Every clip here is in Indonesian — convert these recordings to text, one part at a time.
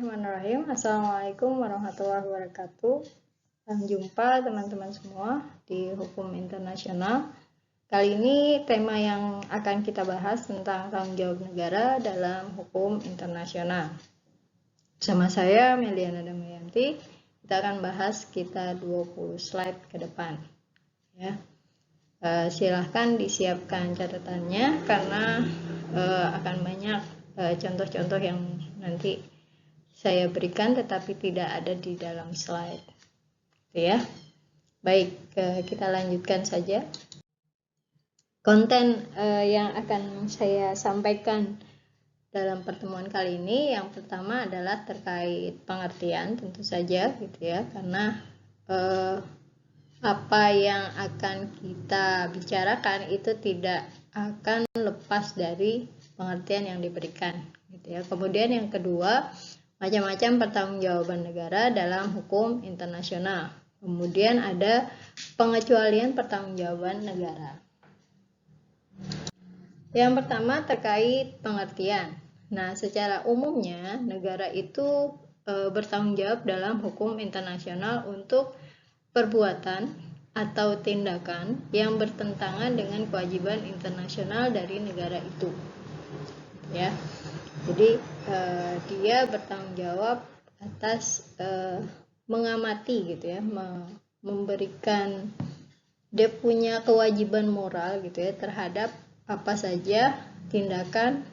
Bismillahirrahmanirrahim. Assalamualaikum warahmatullahi wabarakatuh. Sampai jumpa teman-teman semua di Hukum Internasional. Kali ini tema yang akan kita bahas tentang tanggung jawab negara dalam hukum internasional. Bersama saya Meliana Damayanti, kita akan bahas sekitar 20 slide ke depan. Ya. Silahkan disiapkan catatannya karena akan banyak contoh-contoh yang nanti saya berikan tetapi tidak ada di dalam slide, ya. Baik, kita lanjutkan saja. Konten yang akan saya sampaikan dalam pertemuan kali ini, yang pertama adalah terkait pengertian, tentu saja, gitu ya, karena apa yang akan kita bicarakan itu tidak akan lepas dari pengertian yang diberikan, gitu ya. Kemudian yang kedua, macam-macam pertanggungjawaban negara dalam hukum internasional. Kemudian ada pengecualian pertanggungjawaban negara. Yang pertama terkait pengertian. Nah, secara umumnya negara itu bertanggung jawab dalam hukum internasional untuk perbuatan atau tindakan yang bertentangan dengan kewajiban internasional dari negara itu, ya. Jadi dia bertanggung jawab atas mengamati, gitu ya, memberikan, dia punya kewajiban moral, gitu ya, terhadap apa saja tindakan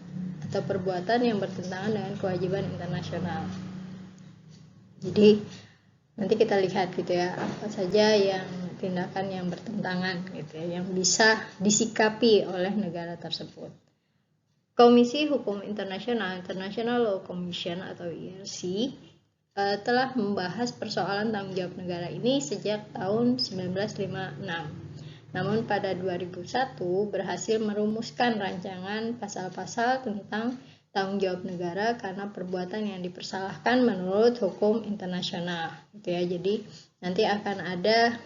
atau perbuatan yang bertentangan dengan kewajiban internasional. Jadi nanti kita lihat, gitu ya, apa saja yang tindakan yang bertentangan, gitu ya, yang bisa disikapi oleh negara tersebut. Komisi Hukum Internasional, International Law Commission atau ILC, telah membahas persoalan tanggung jawab negara ini sejak tahun 1956. Namun pada 2001 berhasil merumuskan rancangan pasal-pasal tentang tanggung jawab negara karena perbuatan yang dipersalahkan menurut hukum internasional, gitu ya. Jadi nanti akan ada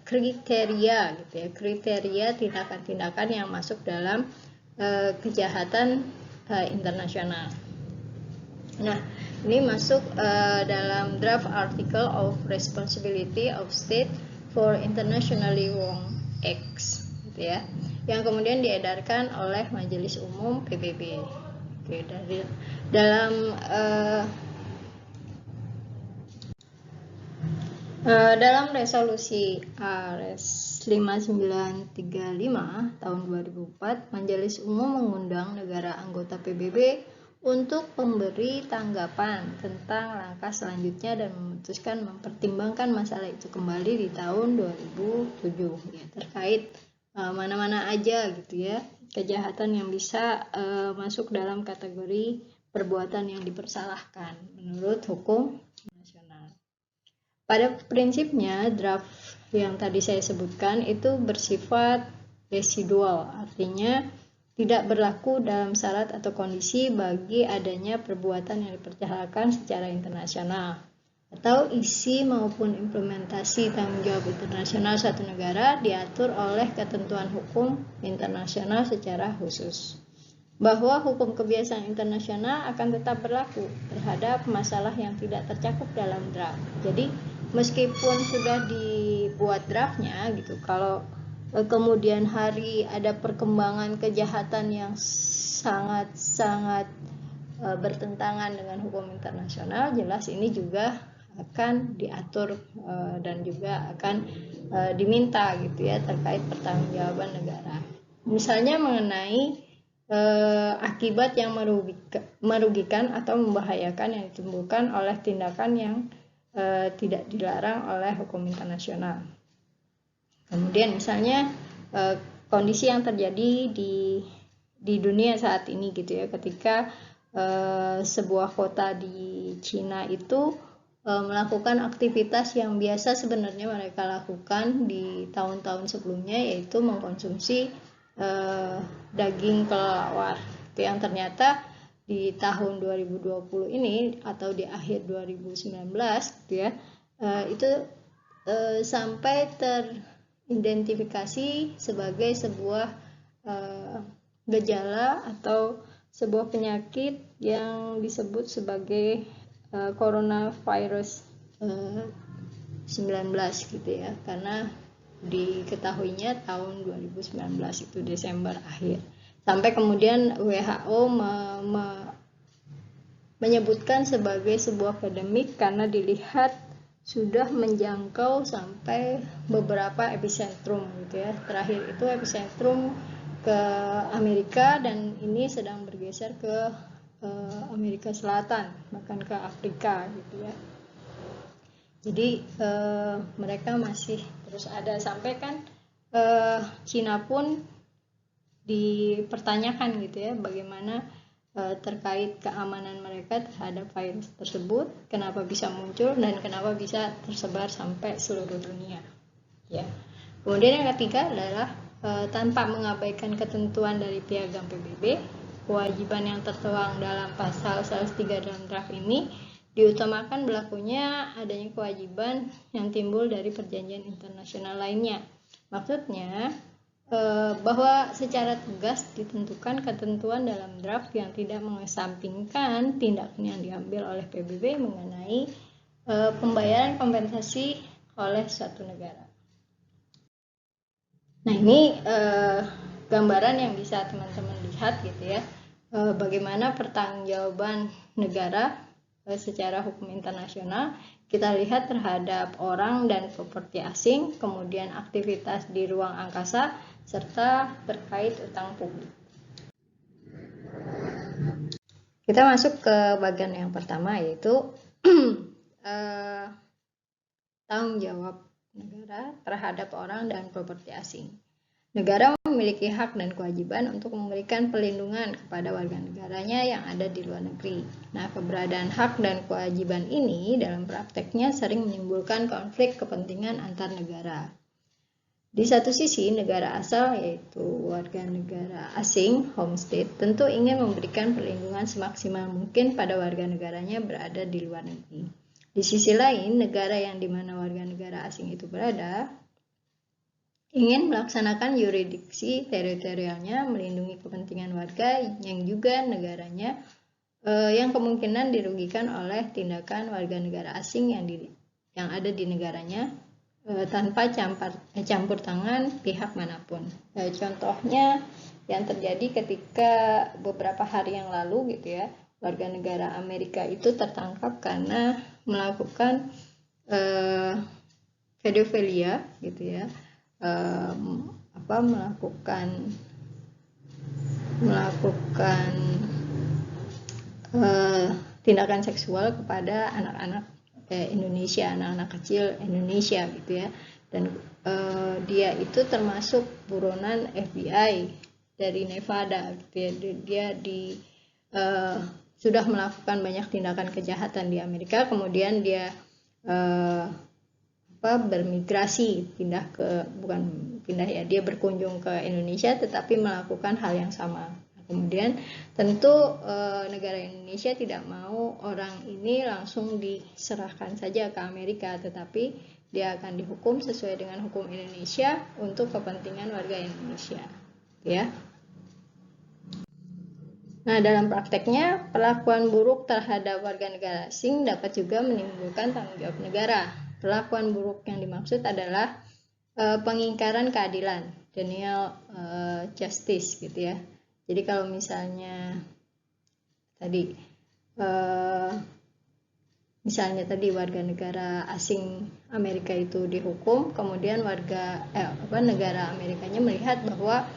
kriteria, gitu ya, kriteria tindakan-tindakan yang masuk dalam kejahatan internasional. Nah, ini masuk dalam draft Article of Responsibility of State for Internationally Wrong Acts, gitu ya, yang kemudian diedarkan oleh Majelis Umum PBB. Oke, dari dalam resolusi ARES 5935 tahun 2004, Majelis Umum mengundang negara anggota PBB untuk memberi tanggapan tentang langkah selanjutnya dan memutuskan mempertimbangkan masalah itu kembali di tahun 2007, ya, terkait mana-mana aja, gitu ya, kejahatan yang bisa masuk dalam kategori perbuatan yang dipersalahkan menurut hukum nasional. Pada prinsipnya, draft yang tadi saya sebutkan itu bersifat residual, artinya tidak berlaku dalam syarat atau kondisi bagi adanya perbuatan yang dipersalahkan secara internasional, atau isi maupun implementasi tanggung jawab internasional suatu negara diatur oleh ketentuan hukum internasional secara khusus. Bahwa hukum kebiasaan internasional akan tetap berlaku terhadap masalah yang tidak tercakup dalam draft. Jadi meskipun sudah dibuat draftnya, gitu, kalau kemudian hari ada perkembangan kejahatan yang sangat-sangat bertentangan dengan hukum internasional, jelas ini juga akan diatur dan juga akan diminta, gitu ya, terkait pertanggungjawaban negara. Misalnya mengenai akibat yang merugikan atau membahayakan yang ditimbulkan oleh tindakan yang tidak dilarang oleh hukum internasional. Kemudian misalnya kondisi yang terjadi di dunia saat ini, gitu ya, ketika sebuah kota di Cina itu melakukan aktivitas yang biasa sebenarnya mereka lakukan di tahun-tahun sebelumnya, yaitu mengkonsumsi daging kelelawar, itu yang ternyata di tahun 2020 ini atau di akhir 2019, gitu ya, itu sampai teridentifikasi sebagai sebuah gejala atau sebuah penyakit yang disebut sebagai coronavirus 19 gitu ya, karena diketahuinya tahun 2019 itu Desember akhir, sampai kemudian WHO menyebutkan sebagai sebuah pandemik karena dilihat sudah menjangkau sampai beberapa epicentrum gitu ya. Terakhir itu epicentrum ke Amerika dan ini sedang bergeser ke Amerika Selatan, bahkan ke Afrika gitu ya. Jadi mereka masih terus ada, sampai kan Cina pun dipertanyakan gitu ya, bagaimana terkait keamanan mereka terhadap virus tersebut, kenapa bisa muncul dan kenapa bisa tersebar sampai seluruh dunia ya. Kemudian yang ketiga adalah tanpa mengabaikan ketentuan dari Piagam PBB, kewajiban yang tertuang dalam pasal 103 dalam draft ini diutamakan berlakunya adanya kewajiban yang timbul dari perjanjian internasional lainnya. Maksudnya bahwa secara tegas ditentukan ketentuan dalam draft yang tidak mengesampingkan tindakan yang diambil oleh PBB mengenai pembayaran kompensasi oleh suatu negara. Nah, ini gambaran yang bisa teman-teman lihat gitu ya, bagaimana pertanggungjawaban negara secara hukum internasional kita lihat terhadap orang dan properti asing, kemudian aktivitas di ruang angkasa, serta terkait utang publik. Kita masuk ke bagian yang pertama, yaitu tanggung jawab negara terhadap orang dan properti asing. Negara memiliki hak dan kewajiban untuk memberikan perlindungan kepada warga negaranya yang ada di luar negeri. Nah, keberadaan hak dan kewajiban ini dalam prakteknya sering menimbulkan konflik kepentingan antar negara. Di satu sisi, negara asal yaitu warga negara asing, home state, tentu ingin memberikan perlindungan semaksimal mungkin pada warga negaranya berada di luar negeri. Di sisi lain, negara yang dimana warga negara asing itu berada ingin melaksanakan yurisdiksi teritorialnya, melindungi kepentingan warga yang juga negaranya yang kemungkinan dirugikan oleh tindakan warga negara asing yang ada di negaranya tanpa campur tangan pihak manapun. Contohnya yang terjadi ketika beberapa hari yang lalu gitu ya, warga negara Amerika itu tertangkap karena melakukan pedofilia gitu ya, melakukan tindakan seksual kepada anak-anak Indonesia, anak-anak kecil Indonesia gitu ya, dan dia itu termasuk buronan FBI dari Nevada gitu ya. Dia sudah melakukan banyak tindakan kejahatan di Amerika, kemudian dia bermigrasi, dia berkunjung ke Indonesia tetapi melakukan hal yang sama. Kemudian tentu negara Indonesia tidak mau orang ini langsung diserahkan saja ke Amerika, tetapi dia akan dihukum sesuai dengan hukum Indonesia untuk kepentingan warga Indonesia ya. Nah, dalam prakteknya perlakuan buruk terhadap warga negara asing dapat juga menimbulkan tanggung jawab negara. Perlakuan buruk yang dimaksud adalah pengingkaran keadilan, denial justice gitu ya. Jadi kalau misalnya tadi warga negara asing Amerika itu dihukum, kemudian negara Amerikanya melihat bahwa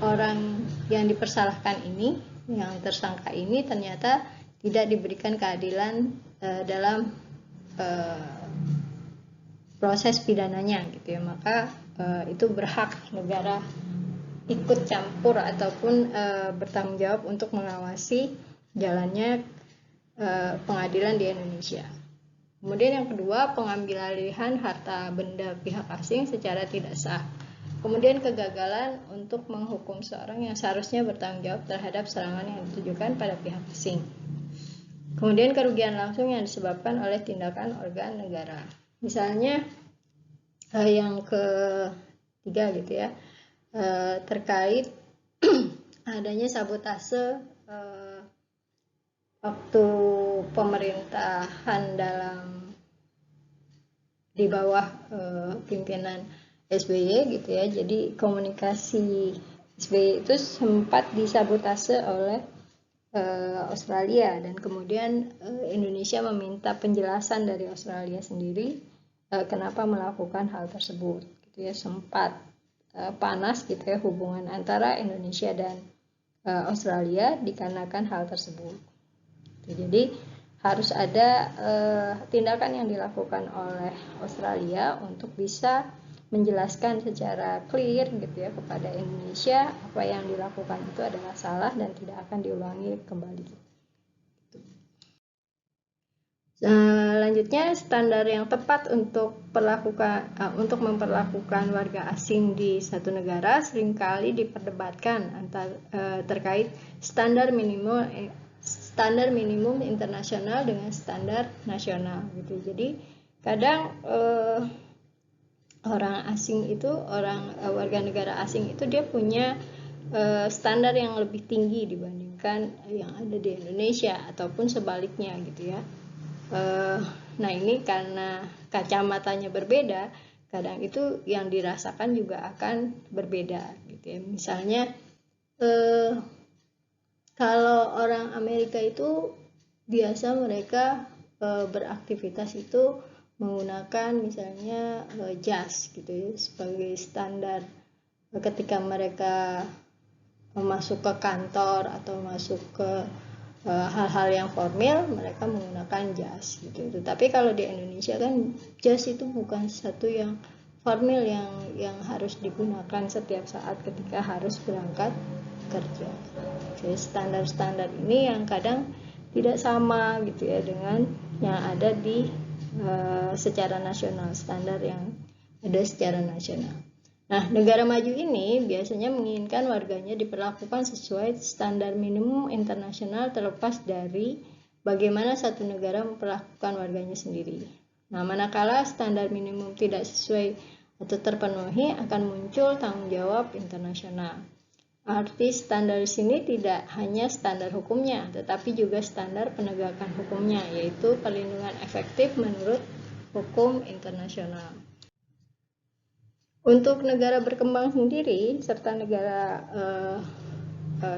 orang yang dipersalahkan ini, yang tersangka ini ternyata tidak diberikan keadilan dalam proses pidananya gitu ya, maka itu berhak negara ikut campur ataupun bertanggung jawab untuk mengawasi jalannya pengadilan di Indonesia. Kemudian yang kedua, pengambilan alihan harta benda pihak asing secara tidak sah. Kemudian kegagalan untuk menghukum seorang yang seharusnya bertanggung jawab terhadap serangan yang ditujukan pada pihak asing. Kemudian kerugian langsung yang disebabkan oleh tindakan organ negara. Misalnya yang ketiga gitu ya, terkait adanya sabotase waktu pemerintahan di bawah pimpinan SBY gitu ya. Jadi komunikasi SBY itu sempat disabotase oleh Australia, dan kemudian Indonesia meminta penjelasan dari Australia sendiri kenapa melakukan hal tersebut gitu ya. Sempat panas gitu ya hubungan antara Indonesia dan Australia dikarenakan hal tersebut. Jadi harus ada tindakan yang dilakukan oleh Australia untuk bisa menjelaskan secara clear gitu ya kepada Indonesia apa yang dilakukan itu adalah salah dan tidak akan diulangi kembali. Selanjutnya, standar yang tepat untuk memperlakukan warga asing di satu negara seringkali diperdebatkan terkait standar minimum internasional dengan standar nasional gitu. Jadi kadang warga negara asing itu dia punya standar yang lebih tinggi dibandingkan yang ada di Indonesia ataupun sebaliknya gitu ya. Nah ini karena kacamatanya berbeda, kadang itu yang dirasakan juga akan berbeda gitu ya. Misalnya kalau orang Amerika itu biasa mereka beraktivitas itu menggunakan misalnya jas gitu ya sebagai standar ketika mereka masuk ke kantor atau masuk ke hal-hal yang formal, mereka menggunakan jas gitu. Tapi kalau di Indonesia kan jas itu bukan satu yang formal yang harus digunakan setiap saat ketika harus berangkat kerja. Jadi standar-standar ini yang kadang tidak sama gitu ya dengan yang ada di secara nasional, standar yang ada secara nasional. Nah, negara maju ini biasanya menginginkan warganya diperlakukan sesuai standar minimum internasional terlepas dari bagaimana satu negara memperlakukan warganya sendiri. Nah, manakala standar minimum tidak sesuai atau terpenuhi, akan muncul tanggung jawab internasional. Arti standar di sini tidak hanya standar hukumnya, tetapi juga standar penegakan hukumnya, yaitu perlindungan efektif menurut hukum internasional. Untuk negara berkembang sendiri serta negara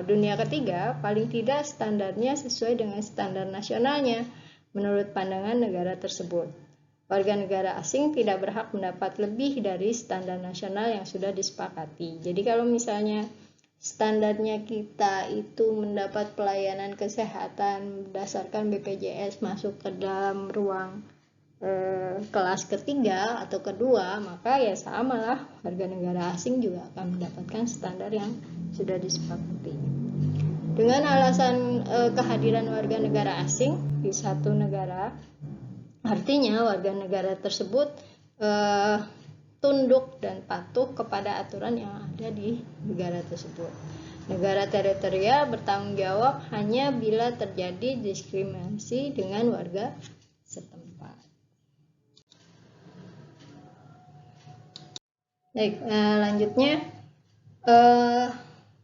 dunia ketiga, paling tidak standarnya sesuai dengan standar nasionalnya menurut pandangan negara tersebut. Warga negara asing tidak berhak mendapat lebih dari standar nasional yang sudah disepakati. Jadi kalau misalnya standarnya kita itu mendapat pelayanan kesehatan berdasarkan BPJS masuk ke dalam ruang kelas ketiga atau kedua, maka ya samalah warga negara asing juga akan mendapatkan standar yang sudah disepakati. Dengan alasan kehadiran warga negara asing di satu negara, artinya warga negara tersebut tunduk dan patuh kepada aturan yang ada di negara tersebut. Negara teritorial bertanggung jawab hanya bila terjadi diskriminasi dengan warga setempat. Baik, lanjutnya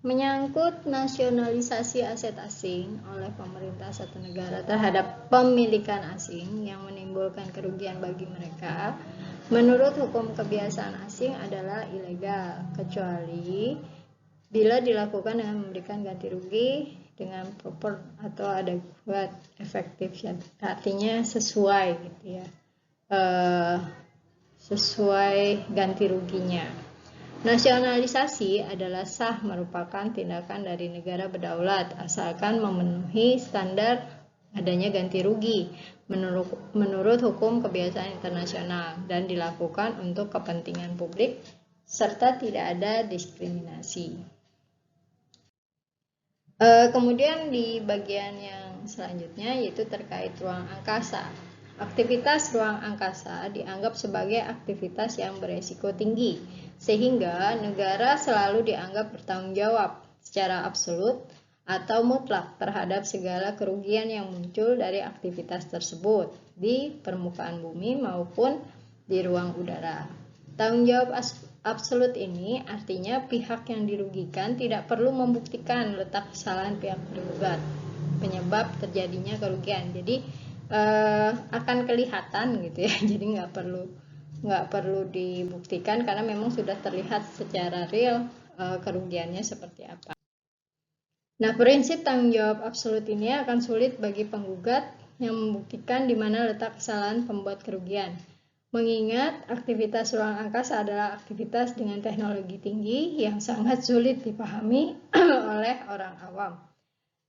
menyangkut nasionalisasi aset asing oleh pemerintah satu negara terhadap pemilikan asing yang menimbulkan kerugian bagi mereka. Menurut hukum kebiasaan asing adalah ilegal, kecuali bila dilakukan dengan memberikan ganti rugi dengan proper atau adequate efektif, artinya sesuai gitu ya, sesuai ganti ruginya. Nasionalisasi adalah sah merupakan tindakan dari negara berdaulat asalkan memenuhi standar adanya ganti rugi menurut hukum kebiasaan internasional dan dilakukan untuk kepentingan publik serta tidak ada diskriminasi. Kemudian di bagian yang selanjutnya yaitu terkait ruang angkasa. Aktivitas ruang angkasa dianggap sebagai aktivitas yang beresiko tinggi, sehingga negara selalu dianggap bertanggung jawab secara absolut atau mutlak terhadap segala kerugian yang muncul dari aktivitas tersebut di permukaan bumi maupun di ruang udara. Tanggung jawab absolut ini artinya pihak yang dirugikan tidak perlu membuktikan letak kesalahan pihak tergugat penyebab terjadinya kerugian. Jadi akan kelihatan gitu ya. Jadi nggak perlu dibuktikan karena memang sudah terlihat secara real kerugiannya seperti apa. Nah, prinsip tanggung jawab absolut ini akan sulit bagi penggugat yang membuktikan di mana letak kesalahan pembuat kerugian. Mengingat aktivitas ruang angkasa adalah aktivitas dengan teknologi tinggi yang sangat sulit dipahami oleh orang awam.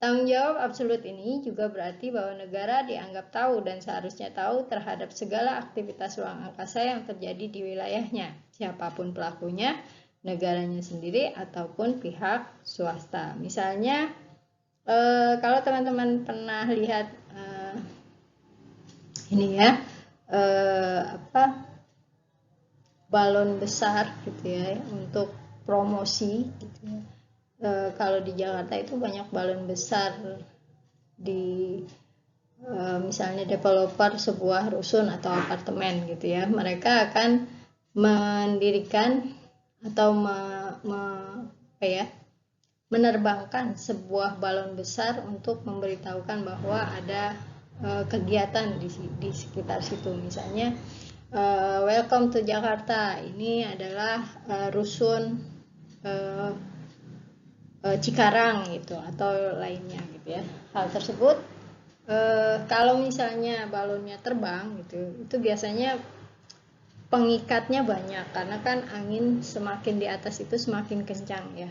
Tanggung jawab absolut ini juga berarti bahwa negara dianggap tahu dan seharusnya tahu terhadap segala aktivitas ruang angkasa yang terjadi di wilayahnya, siapapun pelakunya, negaranya sendiri ataupun pihak swasta. Misalnya, kalau teman-teman pernah lihat ini ya, balon besar gitu ya untuk promosi gitu ya. Kalau di Jakarta itu banyak balon besar di misalnya developer sebuah rusun atau apartemen gitu ya, mereka akan mendirikan atau menerbangkan sebuah balon besar untuk memberitahukan bahwa ada kegiatan di sekitar situ. Misalnya welcome to Jakarta, ini adalah rusun Cikarang gitu atau lainnya gitu ya. Hal tersebut kalau misalnya balonnya terbang gitu, itu biasanya pengikatnya banyak karena kan angin semakin di atas itu semakin kencang ya.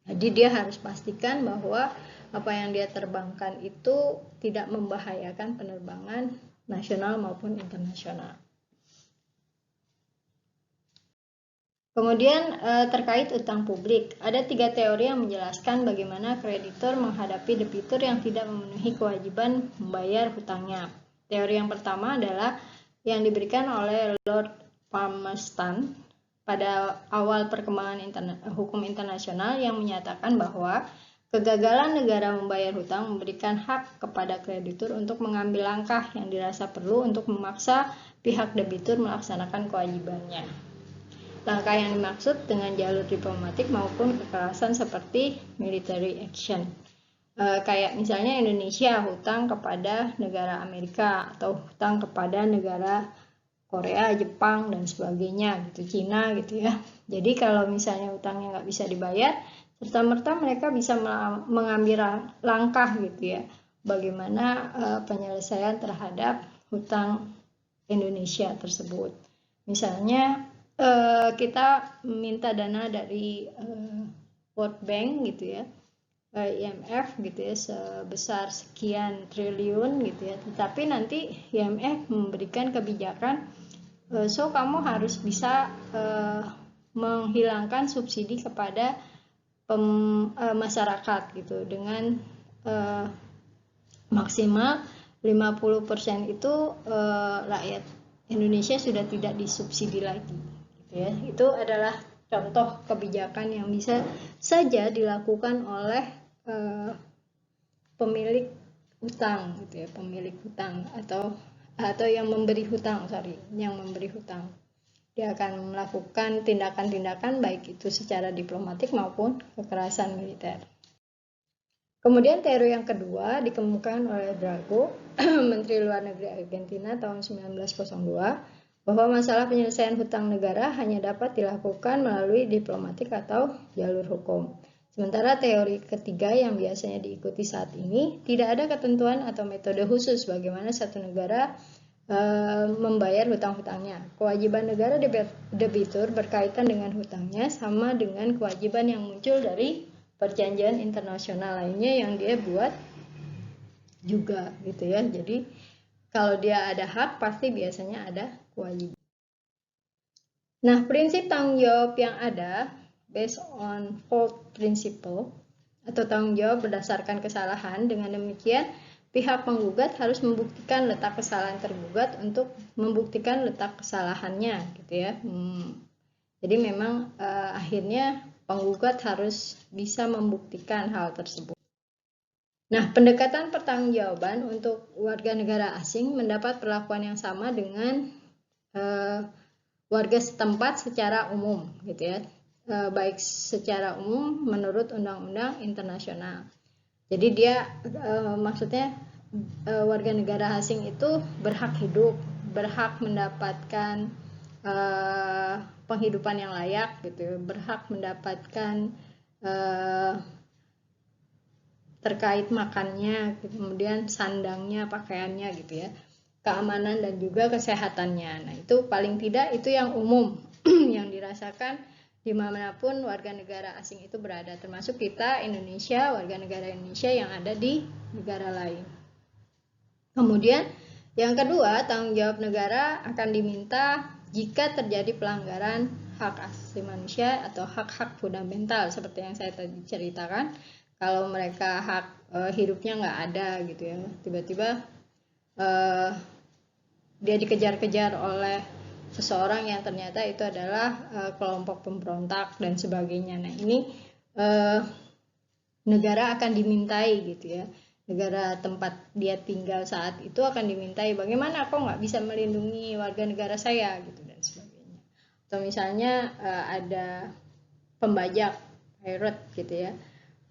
Jadi dia harus pastikan bahwa apa yang dia terbangkan itu tidak membahayakan penerbangan nasional maupun internasional. Kemudian terkait utang publik, ada 3 teori yang menjelaskan bagaimana kreditor menghadapi debitur yang tidak memenuhi kewajiban membayar hutangnya. Teori yang pertama adalah yang diberikan oleh Lord Palmerston pada awal perkembangan hukum internasional yang menyatakan bahwa kegagalan negara membayar hutang memberikan hak kepada kreditur untuk mengambil langkah yang dirasa perlu untuk memaksa pihak debitur melaksanakan kewajibannya. Langkah yang dimaksud dengan jalur diplomatik maupun kekerasan seperti military action. Kayak misalnya Indonesia hutang kepada negara Amerika atau hutang kepada negara Korea, Jepang, dan sebagainya gitu, Cina gitu ya. Jadi kalau misalnya hutangnya nggak bisa dibayar, serta-merta mereka bisa mengambil langkah gitu ya, bagaimana penyelesaian terhadap hutang Indonesia tersebut. Misalnya kita minta dana dari World Bank gitu ya, IMF gitu ya, sebesar sekian triliun gitu ya, tetapi nanti IMF memberikan kebijakan so kamu harus bisa menghilangkan subsidi kepada masyarakat gitu dengan maksimal 50% itu rakyat Indonesia sudah tidak disubsidi lagi gitu ya. Itu adalah contoh kebijakan yang bisa saja dilakukan oleh pemilik hutang gitu ya, pemilik hutang atau yang memberi hutang, yang memberi hutang. Dia akan melakukan tindakan-tindakan baik itu secara diplomatik maupun kekerasan militer. Kemudian teori yang kedua dikemukakan oleh Drago, Menteri Luar Negeri Argentina tahun 1902, bahwa masalah penyelesaian hutang negara hanya dapat dilakukan melalui diplomatik atau jalur hukum. Sementara teori ketiga yang biasanya diikuti saat ini, tidak ada ketentuan atau metode khusus bagaimana satu negara membayar hutang-hutangnya. Kewajiban negara debitur berkaitan dengan hutangnya sama dengan kewajiban yang muncul dari perjanjian internasional lainnya yang dia buat juga gitu ya. Jadi kalau dia ada hak pasti biasanya ada kewajiban. Nah, prinsip tanggung jawab yang ada based on fault principle atau tanggung jawab berdasarkan kesalahan, dengan demikian pihak penggugat harus membuktikan letak kesalahan tergugat untuk membuktikan letak kesalahannya gitu ya. Jadi memang akhirnya penggugat harus bisa membuktikan hal tersebut. Nah, pendekatan pertanggungjawaban untuk warga negara asing mendapat perlakuan yang sama dengan warga setempat secara umum gitu ya, baik secara umum menurut undang-undang internasional. Jadi dia maksudnya warga negara asing itu berhak hidup, berhak mendapatkan penghidupan yang layak gitu, berhak mendapatkan terkait makannya, kemudian sandangnya, pakaiannya gitu ya, keamanan dan juga kesehatannya. Nah itu paling tidak itu yang umum yang dirasakan dimanapun warga negara asing itu berada, termasuk kita Indonesia, warga negara Indonesia yang ada di negara lain. Kemudian yang kedua, tanggung jawab negara akan diminta jika terjadi pelanggaran hak asasi manusia atau hak-hak fundamental seperti yang saya tadi ceritakan. Kalau mereka hak hidupnya nggak ada gitu ya, tiba-tiba dia dikejar-kejar oleh seseorang yang ternyata itu adalah kelompok pemberontak dan sebagainya. Nah ini negara akan dimintai gitu ya, negara tempat dia tinggal saat itu akan dimintai, bagaimana kok nggak bisa melindungi warga negara saya gitu dan sebagainya. Atau misalnya ada pembajak, pirate gitu ya,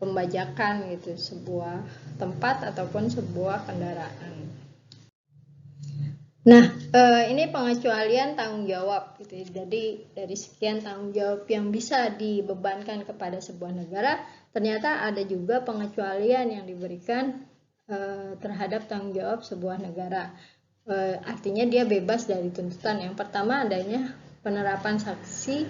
pembajakan gitu sebuah tempat ataupun sebuah kendaraan. Nah, ini pengecualian tanggung jawab gitu ya. Jadi dari sekian tanggung jawab yang bisa dibebankan kepada sebuah negara, ternyata ada juga pengecualian yang diberikan terhadap tanggung jawab sebuah negara. Artinya dia bebas dari tuntutan. Yang pertama adanya penerapan sanksi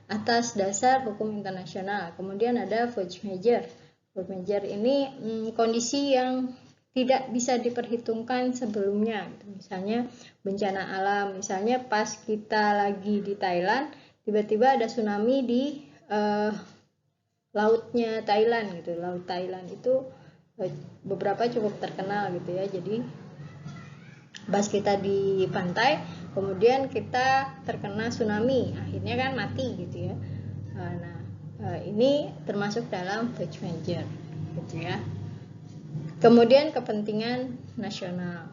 atas dasar hukum internasional. Kemudian ada force majeure. Force majeure ini kondisi yang tidak bisa diperhitungkan sebelumnya. Misalnya bencana alam, misalnya pas kita lagi di Thailand, tiba-tiba ada tsunami di lautnya Thailand gitu. Laut Thailand itu beberapa cukup terkenal gitu ya. Jadi pas kita di pantai, kemudian kita terkena tsunami, akhirnya kan mati gitu ya. Nah, ini termasuk dalam force majeure gitu ya. Kemudian kepentingan nasional,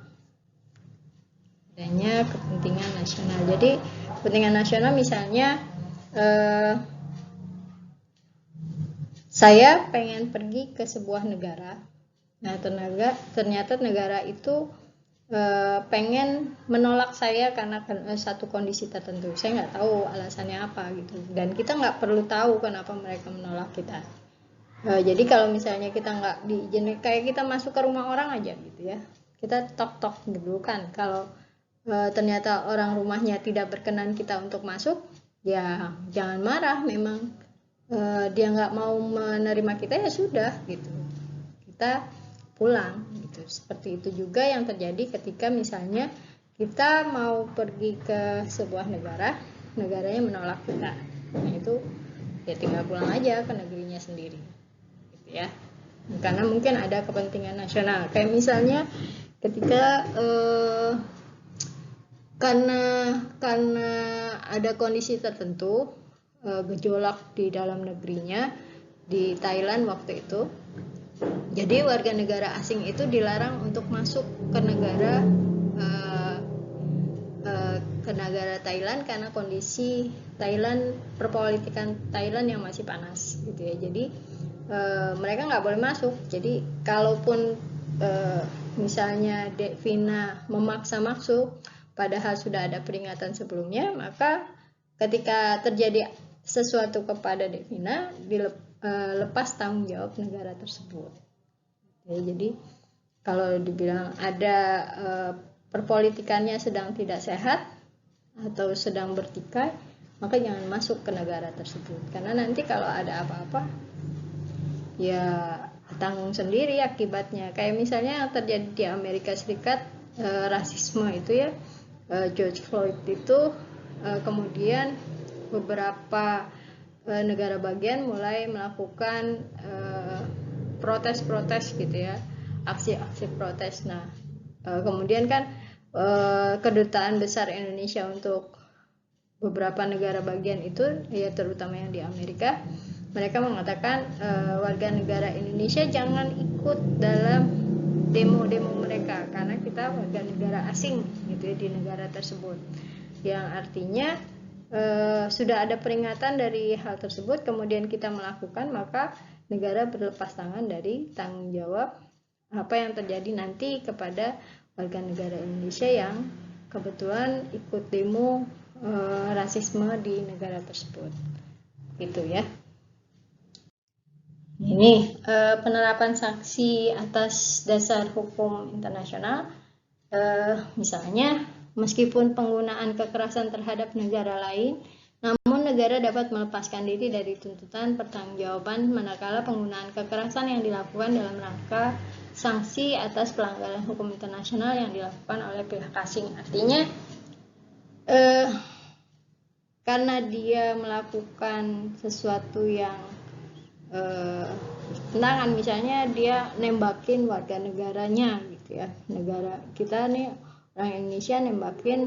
adanya kepentingan nasional. Jadi kepentingan nasional misalnya saya pengen pergi ke sebuah negara, nah ternyata negara itu pengen menolak saya karena satu kondisi tertentu. Saya nggak tahu alasannya apa gitu, dan kita nggak perlu tahu kenapa mereka menolak kita. Jadi kalau misalnya kita nggak diizinkan, kayak kita masuk ke rumah orang aja gitu ya, kita tok-tok dulu kan. Kalau ternyata orang rumahnya tidak berkenan kita untuk masuk, ya jangan marah. Memang dia nggak mau menerima kita, ya sudah gitu, kita pulang gitu. Seperti itu juga yang terjadi ketika misalnya kita mau pergi ke sebuah negara, negaranya menolak kita. Nah itu ya tinggal pulang aja ke negerinya sendiri. Ya, karena mungkin ada kepentingan nasional. Kayak misalnya ketika karena ada kondisi tertentu, gejolak di dalam negerinya di Thailand waktu itu, jadi warga negara asing itu dilarang untuk masuk ke negara Thailand karena kondisi Thailand, perpolitikan Thailand yang masih panas gitu ya. Jadi mereka nggak boleh masuk. Jadi kalaupun misalnya Devina memaksa masuk padahal sudah ada peringatan sebelumnya, maka ketika terjadi sesuatu kepada Devina dilepas tanggung jawab negara tersebut. Jadi kalau dibilang ada perpolitikannya sedang tidak sehat atau sedang bertikai, maka jangan masuk ke negara tersebut, karena nanti kalau ada apa-apa ya tanggung sendiri akibatnya. Kayak misalnya yang terjadi di Amerika Serikat, rasisme itu ya, George Floyd itu, kemudian beberapa negara bagian mulai melakukan protes-protes gitu ya, aksi-aksi protes. Nah kemudian kan kedutaan besar Indonesia untuk beberapa negara bagian itu, ya terutama yang di Amerika, mereka mengatakan warga negara Indonesia jangan ikut dalam demo-demo mereka karena kita warga negara asing gitu ya di negara tersebut, yang artinya sudah ada peringatan dari hal tersebut, kemudian kita melakukan, maka negara berlepas tangan dari tanggung jawab apa yang terjadi nanti kepada warga negara Indonesia yang kebetulan ikut demo rasisme di negara tersebut. Gitu ya. Ini penerapan sanksi atas dasar hukum internasional. Misalnya, meskipun penggunaan kekerasan terhadap negara lain, namun negara dapat melepaskan diri dari tuntutan pertanggungjawaban manakala penggunaan kekerasan yang dilakukan dalam rangka sanksi atas pelanggaran hukum internasional yang dilakukan oleh pihak asing. Artinya, karena dia melakukan sesuatu yang tentangan, misalnya dia nembakin warga negaranya gitu ya, negara kita nih orang Indonesia nembakin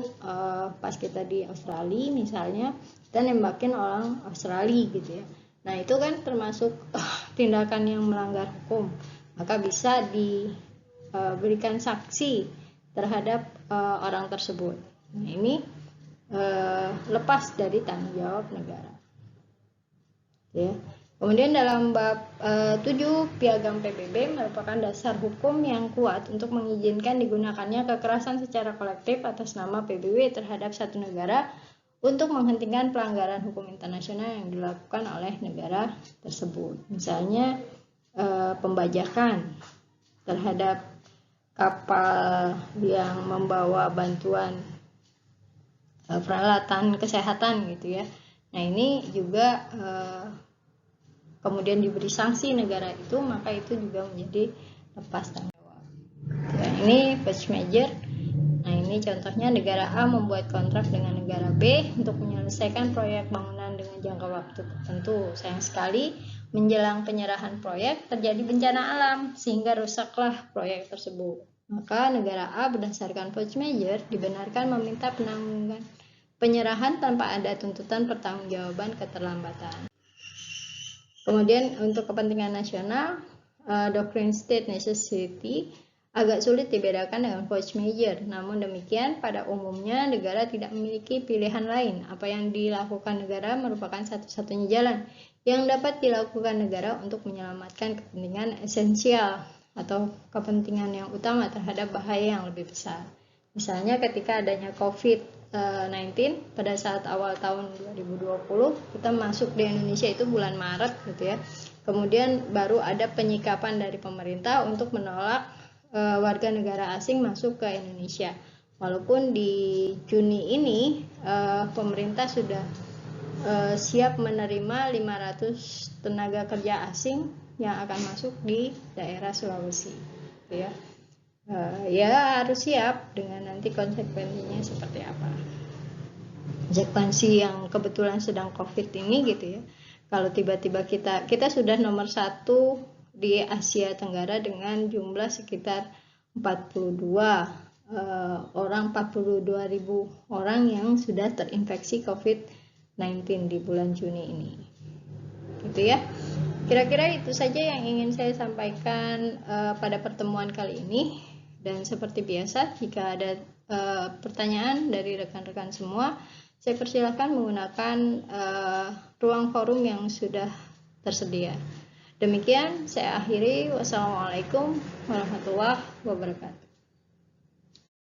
pas kita di Australia misalnya, kita nembakin orang Australia gitu ya. Nah itu kan termasuk tindakan yang melanggar hukum, maka bisa diberikan sanksi terhadap orang tersebut. Nah ini lepas dari tanggung jawab negara ya. Kemudian dalam bab 7, Piagam PBB merupakan dasar hukum yang kuat untuk mengizinkan digunakannya kekerasan secara kolektif atas nama PBB terhadap satu negara untuk menghentikan pelanggaran hukum internasional yang dilakukan oleh negara tersebut. Misalnya pembajakan terhadap kapal yang membawa bantuan peralatan kesehatan gitu ya. Nah ini juga kemudian diberi sanksi negara itu, maka itu juga menjadi lepas tanggung jawab. Ya, ini first measure. Nah ini contohnya, negara A membuat kontrak dengan negara B untuk menyelesaikan proyek bangunan dengan jangka waktu tertentu. Sayang sekali menjelang penyerahan proyek terjadi bencana alam sehingga rusaklah proyek tersebut. Maka negara A berdasarkan first measure dibenarkan meminta penanggungan penyerahan tanpa ada tuntutan pertanggungjawaban keterlambatan. Kemudian untuk kepentingan nasional, doktrin state necessity agak sulit dibedakan dengan force majeure. Namun demikian, pada umumnya negara tidak memiliki pilihan lain. Apa yang dilakukan negara merupakan satu-satunya jalan yang dapat dilakukan negara untuk menyelamatkan kepentingan esensial atau kepentingan yang utama terhadap bahaya yang lebih besar. Misalnya ketika adanya COVID-19 pada saat awal tahun 2020, kita masuk di Indonesia itu bulan Maret gitu ya. Kemudian baru ada penyikapan dari pemerintah untuk menolak warga negara asing masuk ke Indonesia. Walaupun di Juni ini pemerintah sudah siap menerima 500 tenaga kerja asing yang akan masuk di daerah Sulawesi gitu ya. Ya harus siap dengan nanti konsekuensinya seperti apa. Konsekuensi yang kebetulan sedang COVID ini gitu ya. Kalau tiba-tiba kita sudah nomor 1 di Asia Tenggara dengan jumlah sekitar 42 ribu orang yang sudah terinfeksi COVID-19 di bulan Juni ini. Gitu ya. Kira-kira itu saja yang ingin saya sampaikan pada pertemuan kali ini. Dan seperti biasa, jika ada pertanyaan dari rekan-rekan semua, saya persilakan menggunakan ruang forum yang sudah tersedia. Demikian saya akhiri. Wassalamualaikum warahmatullahi wabarakatuh.